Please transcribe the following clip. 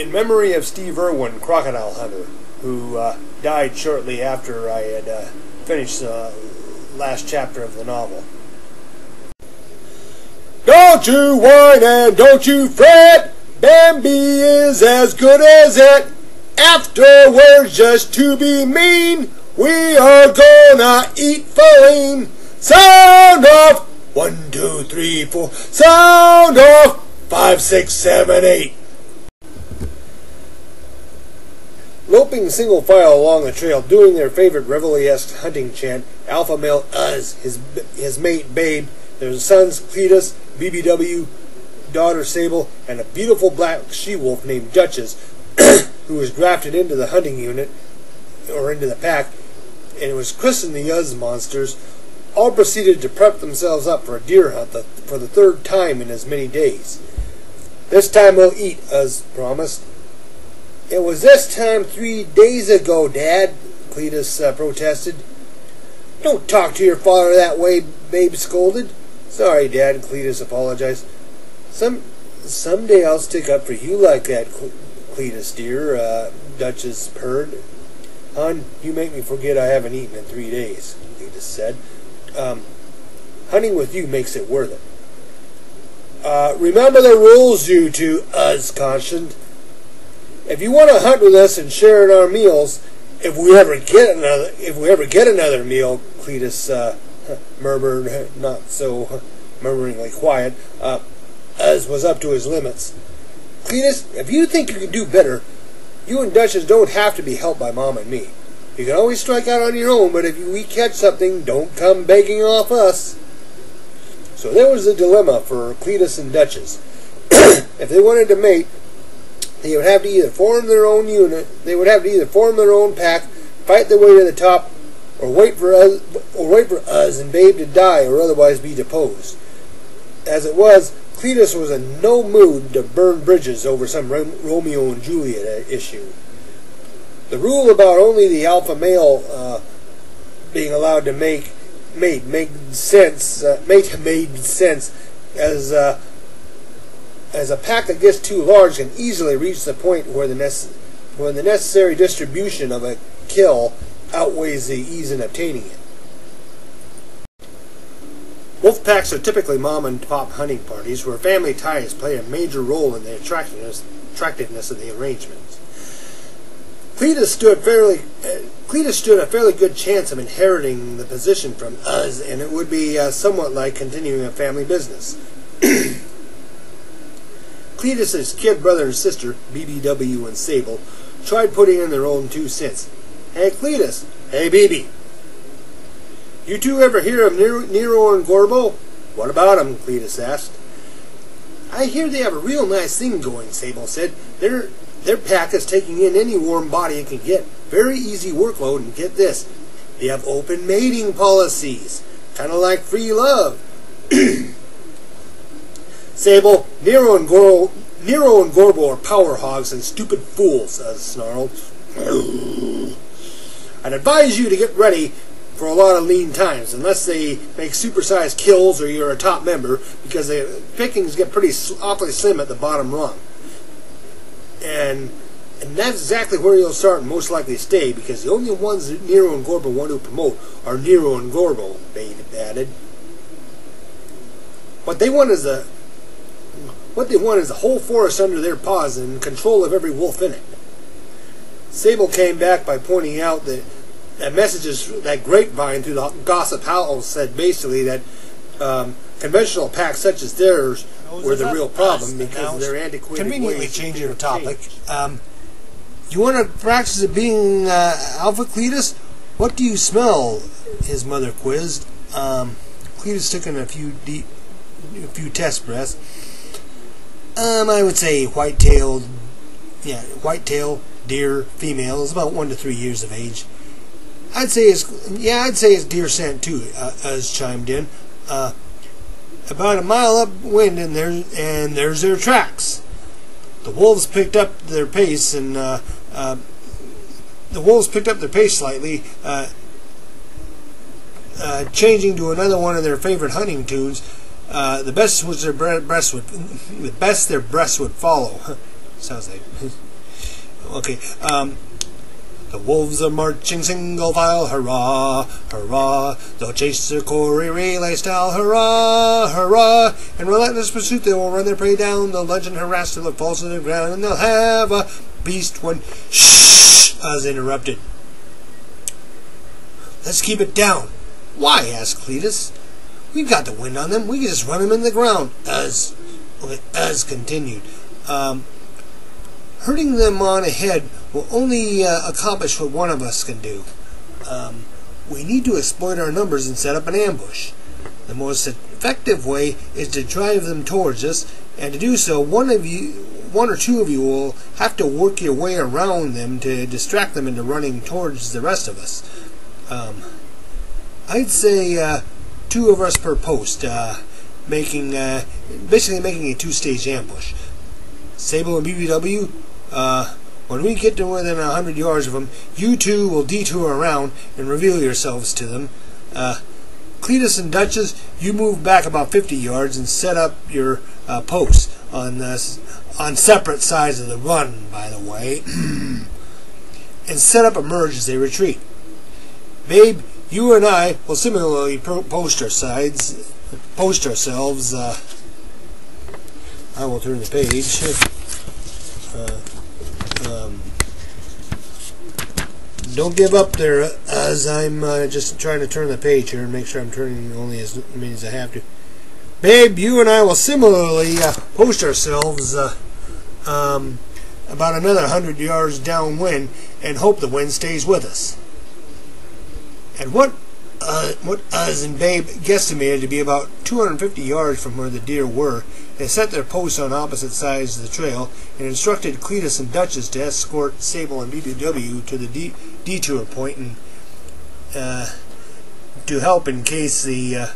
in memory of Steve Irwin, crocodile hunter, who died shortly after I had finished the last chapter of the novel. Don't you whine and don't you fret, Bambi is as good as it. Afterwards, just to be mean, we are gonna eat Feline. Sound off! 1, 2, 3, 4. Sound off! 5, 6, 7, 8. Loping single file along the trail, doing their favorite reveille-esque hunting chant, alpha male Uz, his mate Babe, their sons Cletus, BBW, daughter Sable, and a beautiful black she-wolf named Duchess, who was drafted into the hunting unit, or into the pack, and it was christened the Uz monsters, all proceeded to prep themselves up for a deer hunt for the third time in as many days. This time we'll eat, Uz promised. It was this time 3 days ago, Dad, Cletus protested. Don't talk to your father that way, Babe scolded. Sorry, Dad, Cletus apologized. Someday I'll stick up for you like that, Cletus dear, Duchess purred. Hon, you make me forget I haven't eaten in 3 days, Cletus said. Hunting with you makes it worth it. Remember the rules, you two, Uz cautioned. If you want to hunt with us and share in our meals, if we ever get another meal, Cletus murmured, not so murmuringly quiet, Uz was up to his limits. Cletus, if you think you can do better, you and Duchess don't have to be helped by Mom and me. You can always strike out on your own, but if we catch something, don't come begging off us. So there was a dilemma for Cletus and Duchess. If they wanted to mate, they would have to either form their own unit, they would have to either form their own pack, fight their way to the top, or wait for Uz and Babe to die or otherwise be deposed. As it was, Cletus was in no mood to burn bridges over some Romeo and Juliet issue. The rule about only the alpha male being allowed to made sense as a pack that gets too large can easily reach the point where the necessary distribution of a kill outweighs the ease in obtaining it. Wolf packs are typically mom and pop hunting parties where family ties play a major role in the attractiveness of the arrangements. Cletus stood a fairly good chance of inheriting the position from Uz, and it would be somewhat like continuing a family business. Cletus's kid brother and sister, BBW and Sable, tried putting in their own 2 cents. Hey Cletus, hey BB. You two ever hear of Nero and Gorbo? What about them? Cletus asked. I hear they have a real nice thing going, Sable said. Their pack is taking in any warm body it can get. Very easy workload, and get this. They have open mating policies. Kind of like free love. Sable, Nero and Gorbo are power hogs and stupid fools, snarled. I'd advise you to get ready for a lot of lean times, unless they make supersized kills or you're a top member, because the pickings get awfully slim at the bottom rung. And that's exactly where you'll start and most likely stay, because the only ones that Nero and Gorbo want to promote are Nero and Gorbo, Babe added. What they want is the whole forest under their paws and control of every wolf in it. Sable came back by pointing out that messages that grapevine through the gossip house said basically that conventional packs such as theirs were the real problem because of their antiquated conveniently ways. Changing the topic. You want to practice at being Alpha Cletus? What do you smell? His mother quizzed. Cletus took in a few test breaths. I would say white-tailed deer, female, is about 1 to 3 years of age. I'd say it's deer scent too. Uz chimed in. About a mile upwind, and there's their tracks. The wolves picked up their pace, slightly, changing to another one of their favorite hunting tunes. The best their breasts would follow. Sounds like Okay. The wolves are marching single file, hurrah, hurrah. They'll chase their quarry relay style, hurrah, hurrah. In relentless pursuit they will run their prey down. The legend harass till it falls to the ground, and they'll have a beast when shh, as interrupted. Let's keep it down. Why? Asked Cletus. We've got the wind on them. We can just run them in the ground. As continued. Herding them on ahead will only accomplish what one of us can do. We need to exploit our numbers and set up an ambush. The most effective way is to drive them towards us, and to do so, one or two of you will have to work your way around them to distract them into running towards the rest of us. I'd say 2 of us per post, basically making a 2-stage ambush. Sable and BBW, when we get to within 100 yards of them, you two will detour around and reveal yourselves to them. Cletus and Duchess, you move back about 50 yards and set up your posts on separate sides of the run, by the way, and set up a merge as they retreat. Babe, you and I will similarly post ourselves. I will turn the page. Don't give up there, as I'm just trying to turn the page here and make sure I'm turning only as many as I have to. Babe, you and I will similarly post ourselves about another 100 yards downwind and hope the wind stays with us. And what Uz and Babe guesstimated to be about 250 yards from where the deer were, they set their posts on opposite sides of the trail and instructed Cletus and Duchess to escort Sable and BBW to the detour point and to help in case the